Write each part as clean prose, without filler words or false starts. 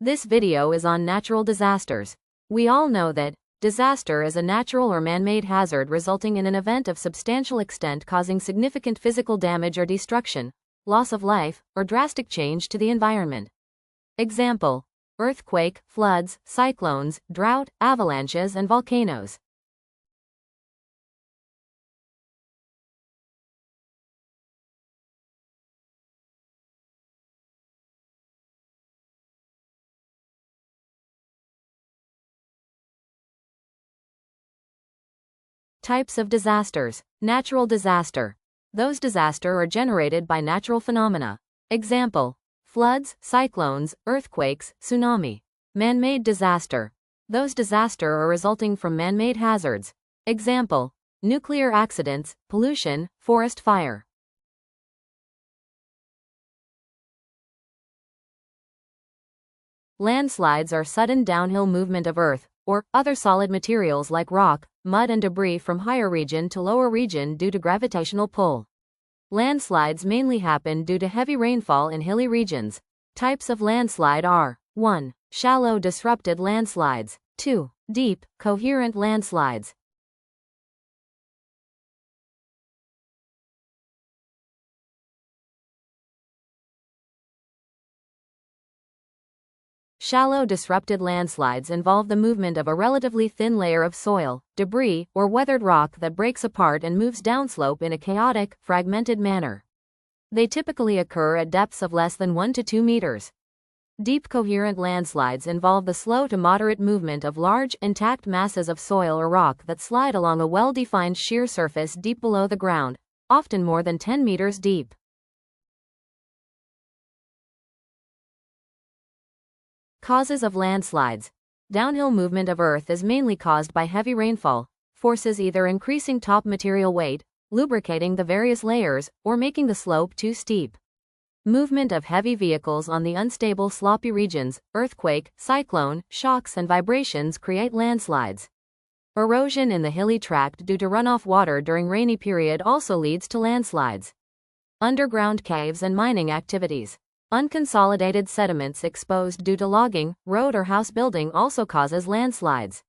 This video is on natural disasters. We all know that disaster is a natural or man-made hazard resulting in an event of substantial extent causing significant physical damage or destruction, loss of life, or drastic change to the environment. Example: earthquake, floods, cyclones, drought, avalanches, and volcanoes. Types of disasters. Natural disaster. Those disasters are generated by natural phenomena. Example: floods, cyclones, earthquakes, tsunami. Man-made disaster. Those disasters are resulting from man-made hazards. Example: nuclear accidents, pollution, forest fire. Landslides are sudden downhill movement of earth, or other solid materials like rock, mud and debris from higher region to lower region due to gravitational pull. Landslides mainly happen due to heavy rainfall in hilly regions. Types of landslide are: 1. Shallow disrupted landslides. 2. Deep, coherent landslides. Shallow disrupted landslides involve the movement of a relatively thin layer of soil, debris, or weathered rock that breaks apart and moves downslope in a chaotic, fragmented manner. They typically occur at depths of less than 1 to 2 meters. Deep coherent landslides involve the slow to moderate movement of large, intact masses of soil or rock that slide along a well-defined shear surface deep below the ground, often more than 10 meters deep. Causes of landslides. Downhill movement of earth is mainly caused by heavy rainfall, forces either increasing top material weight, lubricating the various layers, or making the slope too steep. Movement of heavy vehicles on the unstable sloppy regions, earthquake, cyclone, shocks and vibrations create landslides. Erosion in the hilly tract due to runoff water during rainy period also leads to landslides. Underground caves and mining activities. Unconsolidated sediments exposed due to logging, road or house building also causes landslides.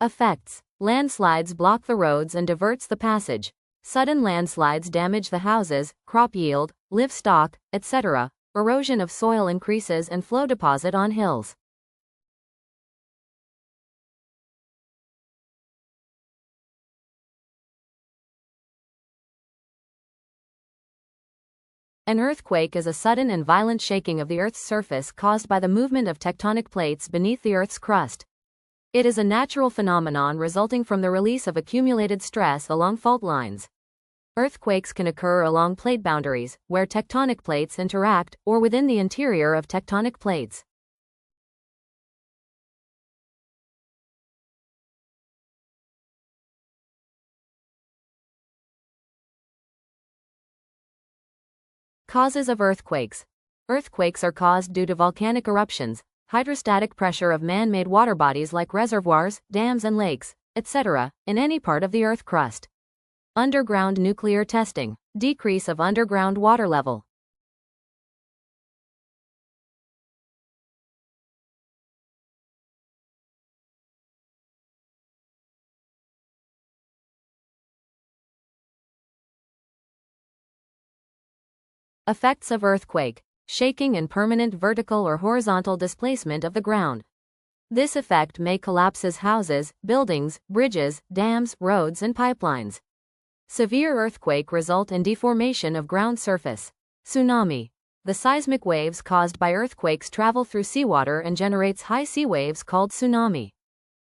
Effects. Landslides block the roads and diverts the passage. Sudden landslides damage the houses, crop yield, livestock, etc. Erosion of soil increases and flow deposit on hills. An earthquake is a sudden and violent shaking of the Earth's surface caused by the movement of tectonic plates beneath the Earth's crust. It is a natural phenomenon resulting from the release of accumulated stress along fault lines. Earthquakes can occur along plate boundaries, where tectonic plates interact, or within the interior of tectonic plates. Causes of earthquakes. Earthquakes are caused due to volcanic eruptions, hydrostatic pressure of man-made water bodies like reservoirs, dams and lakes, etc., in any part of the Earth crust. Underground nuclear testing. Decrease of underground water level. Effects of earthquake. Shaking and permanent vertical or horizontal displacement of the ground. This effect may collapses houses, buildings, bridges, dams, roads and pipelines. Severe earthquake result in deformation of ground surface. Tsunami. The seismic waves caused by earthquakes travel through seawater and generates high sea waves called tsunami.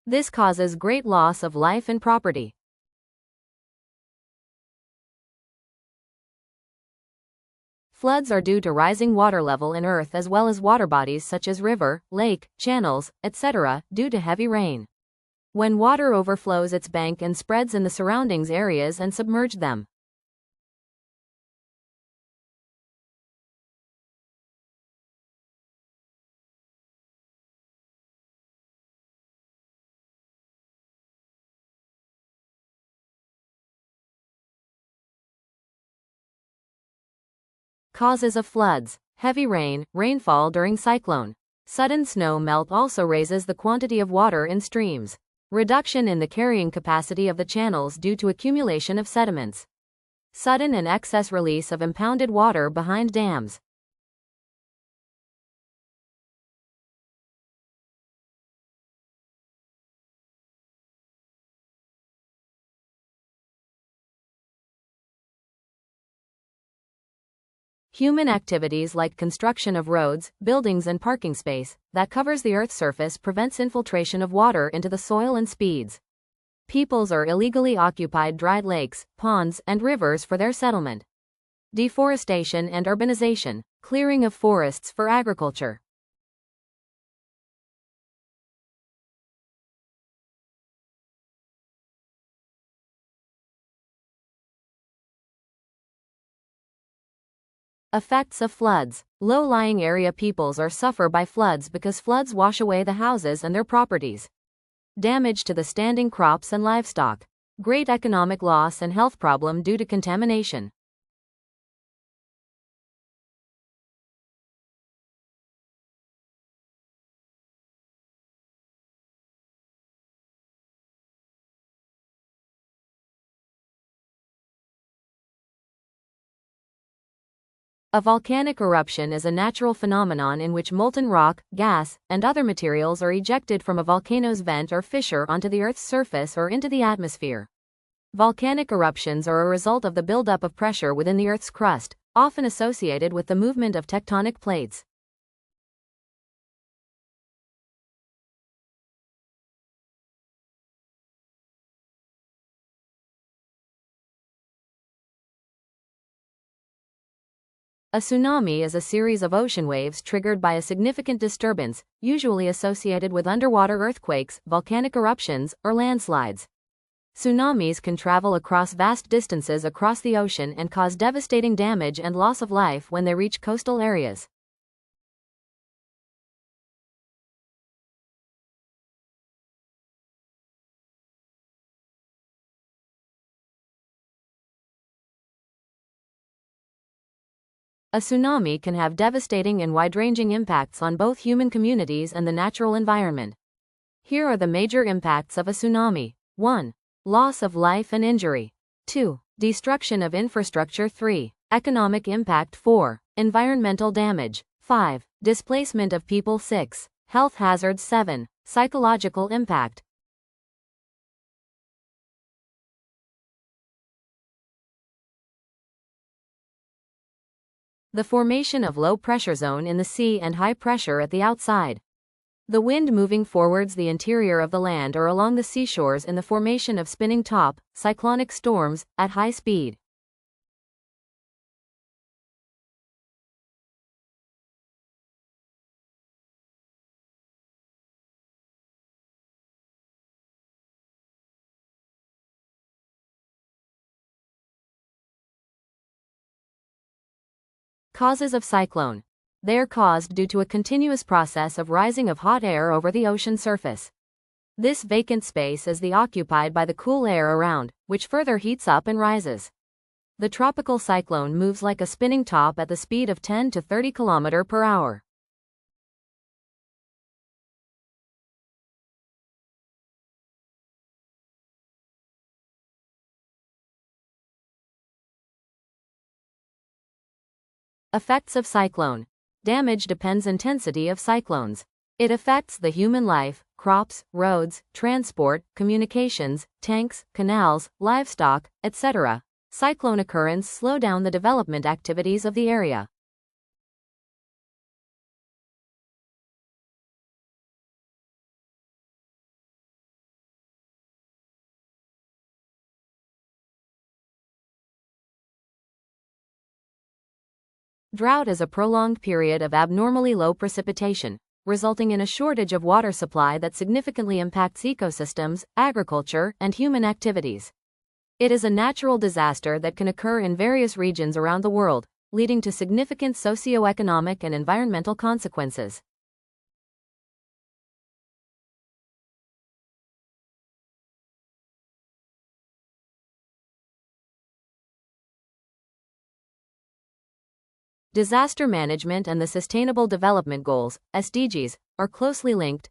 This causes great loss of life and property. Floods are due to rising water level in earth as well as water bodies such as river, lake, channels, etc., due to heavy rain. When water overflows its bank and spreads in the surroundings areas and submerge them. Causes of floods. Heavy rain, rainfall during cyclone. Sudden snow melt also raises the quantity of water in streams. Reduction in the carrying capacity of the channels due to accumulation of sediments. Sudden and excess release of impounded water behind dams. Human activities like construction of roads, buildings and parking space that covers the Earth's surface prevents infiltration of water into the soil and speeds peoples or illegally occupied dried lakes, ponds, and rivers for their settlement. Deforestation and urbanization, clearing of forests for agriculture. Effects of floods. Low-lying area peoples or suffer by floods because floods wash away the houses and their properties. Damage to the standing crops and livestock. Great economic loss and health problem due to contamination. A volcanic eruption is a natural phenomenon in which molten rock, gas, and other materials are ejected from a volcano's vent or fissure onto the Earth's surface or into the atmosphere. Volcanic eruptions are a result of the buildup of pressure within the Earth's crust, often associated with the movement of tectonic plates. A tsunami is a series of ocean waves triggered by a significant disturbance, usually associated with underwater earthquakes, volcanic eruptions, or landslides. Tsunamis can travel across vast distances across the ocean and cause devastating damage and loss of life when they reach coastal areas. A tsunami can have devastating and wide-ranging impacts on both human communities and the natural environment. Here are the major impacts of a tsunami. 1. Loss of life and injury. 2. Destruction of infrastructure. 3. Economic impact. 4. Environmental damage. 5. Displacement of people. 6. Health hazards. 7. Psychological impact. The formation of low pressure zone in the sea and high pressure at the outside. The wind moving forwards the interior of the land or along the seashores in the formation of spinning top, cyclonic storms, at high speed. Causes of cyclone. They are caused due to a continuous process of rising of hot air over the ocean surface. This vacant space is occupied by the cool air around, which further heats up and rises. The tropical cyclone moves like a spinning top at the speed of 10 to 30 km per hour. Effects of cyclone. Damage depends intensity of cyclones. It affects the human life, crops, roads, transport, communications, tanks, canals, livestock, etc. Cyclone occurrence slow down the development activities of the area. Drought is a prolonged period of abnormally low precipitation, resulting in a shortage of water supply that significantly impacts ecosystems, agriculture, and human activities. It is a natural disaster that can occur in various regions around the world, leading to significant socio-economic and environmental consequences. Disaster management and the Sustainable Development Goals, SDGs, are closely linked.